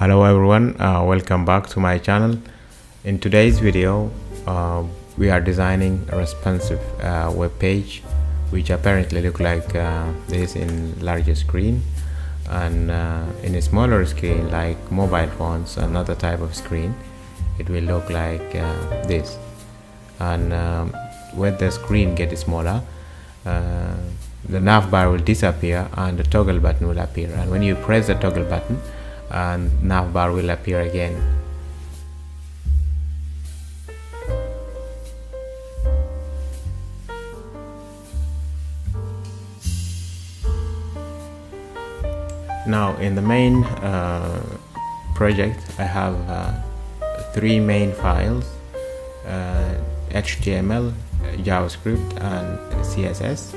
Hello everyone, welcome back to my channel. In today's video, we are designing a responsive web page which apparently look like this in larger screen, and in a smaller screen like mobile phones, another type of screen, it will look like this. And when the screen gets smaller, the nav bar will disappear and the toggle button will appear, and when you press the toggle button and nav bar will appear again. Now in the main project I have three main files, HTML, JavaScript and CSS,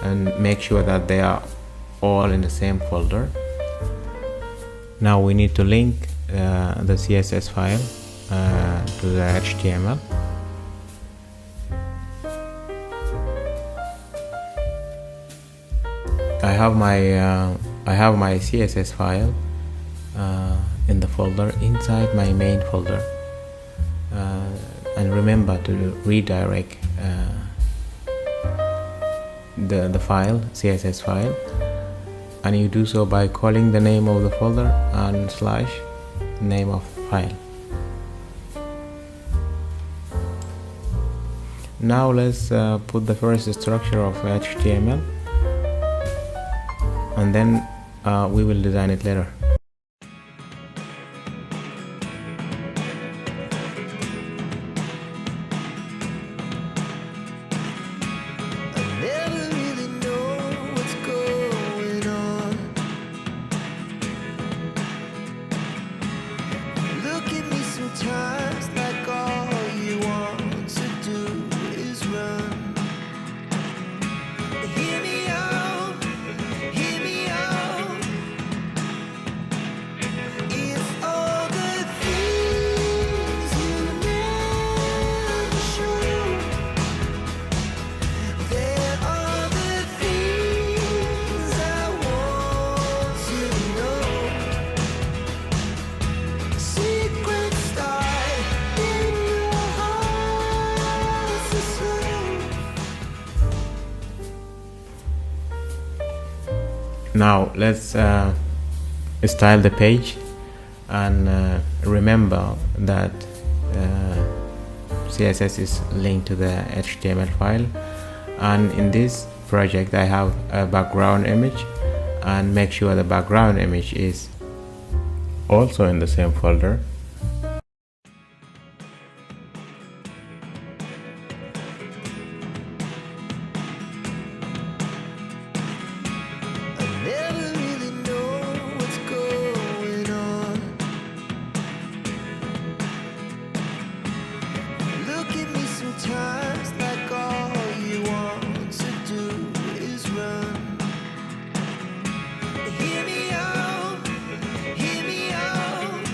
and make sure that they are all in the same folder. Now we need to link the CSS file to the HTML. I have my CSS file in the folder inside my main folder, and remember to redirect the file, CSS file, and you do so by calling the name of the folder and slash name of file. Now let's put the first structure of HTML, and then we will design it later. Sometimes like all you want to do is run. Hear me out, hear me out. If all the things you never show, there are the things I want to know. Secrets start in your heart so slow. Now let's style the page, and remember that CSS is linked to the HTML file, and in this project I have a background image, and make sure the background image is also in the same folder. I never really know what's going on. Look at me sometimes like all you want to do is run. Hear me out, hear me out.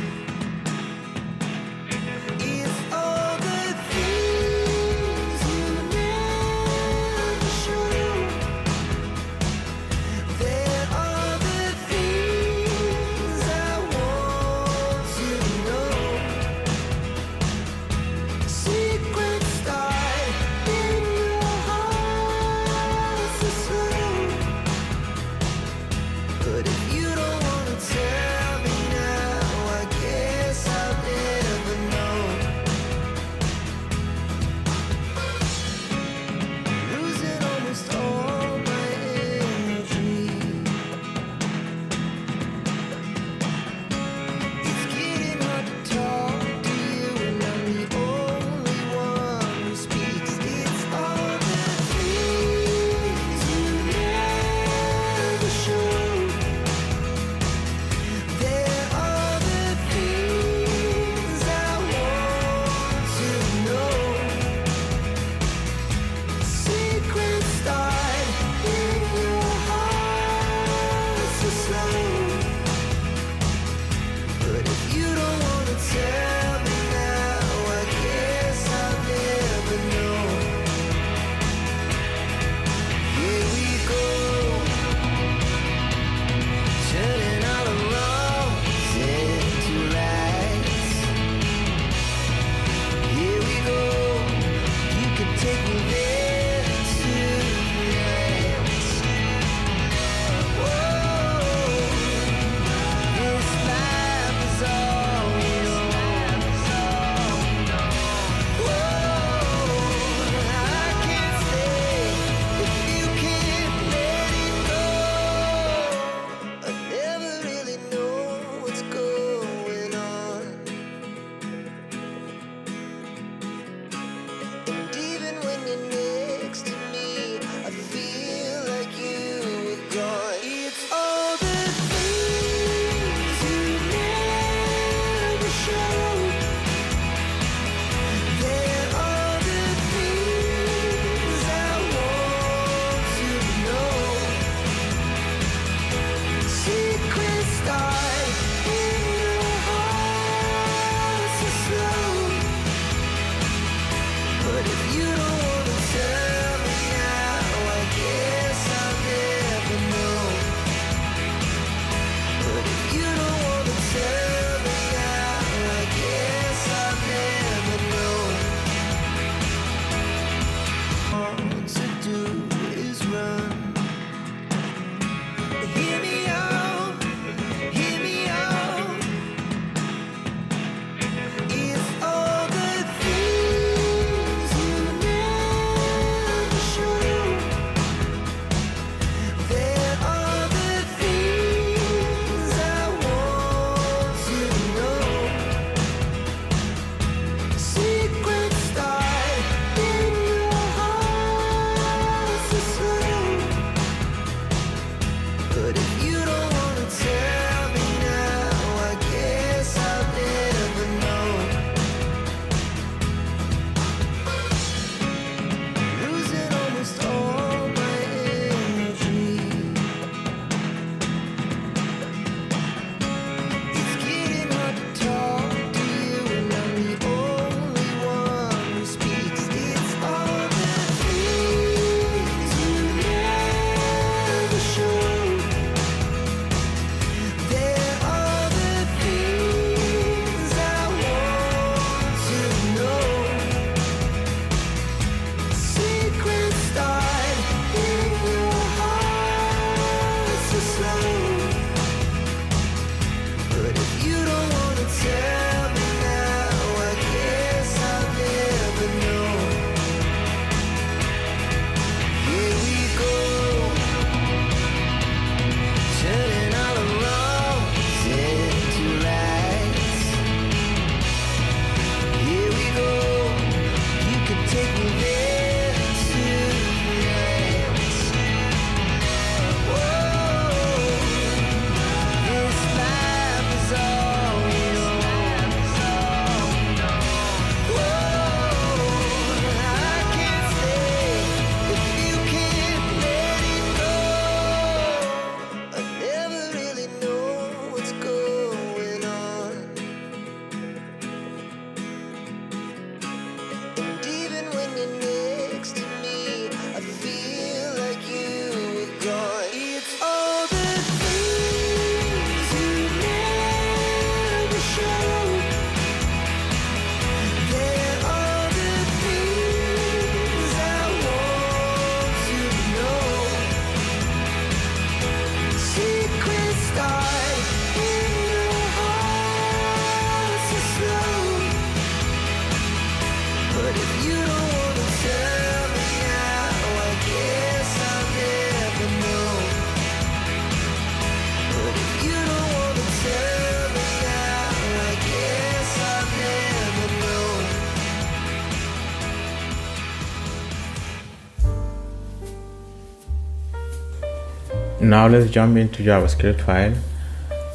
Now let's jump into JavaScript file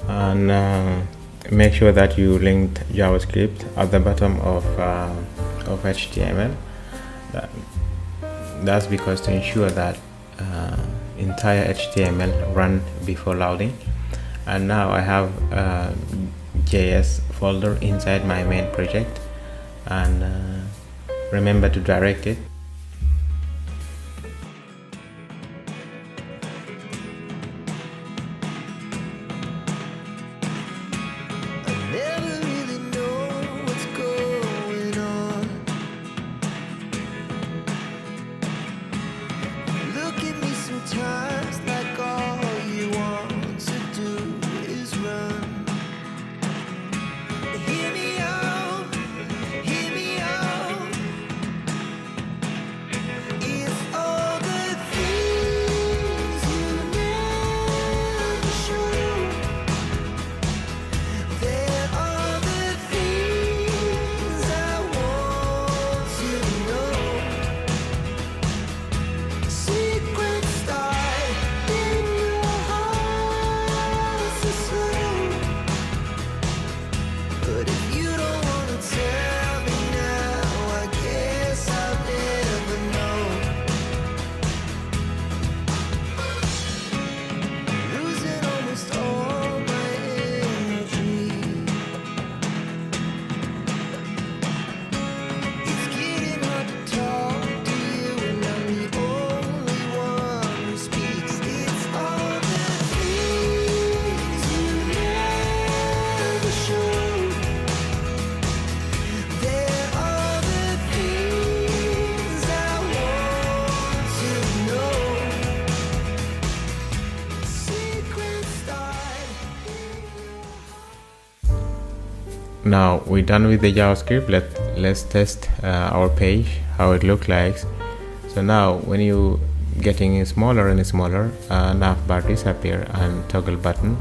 and make sure that you linked JavaScript at the bottom of HTML. That's because to ensure that entire HTML run before loading. And now I have a JS folder inside my main project, and remember to direct it. Never really know what's going on. Look at me sometimes like all you want to do is run. Hear me out, hear me out. It's all the things you never show. There are the things I want to know. Secrets start in your heart so slow. But if you don't wanna tell me now, I guess I'll never know. Losing almost all my energy. It's getting hard to talk to you, and I'm the only one who speaks. It's all the things you never show. There are the things I want to know. Secrets start in your heart. Now we're done with the JavaScript. Let's test our page, how it looks like. So now when you getting smaller and smaller, navbar disappear and toggle button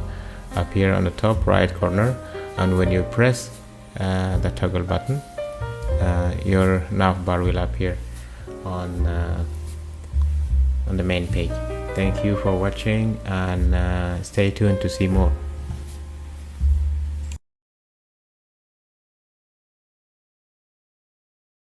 appear on the top right corner, and when you press the toggle button, your navbar will appear on the main page. Thank you for watching, and stay tuned to see more.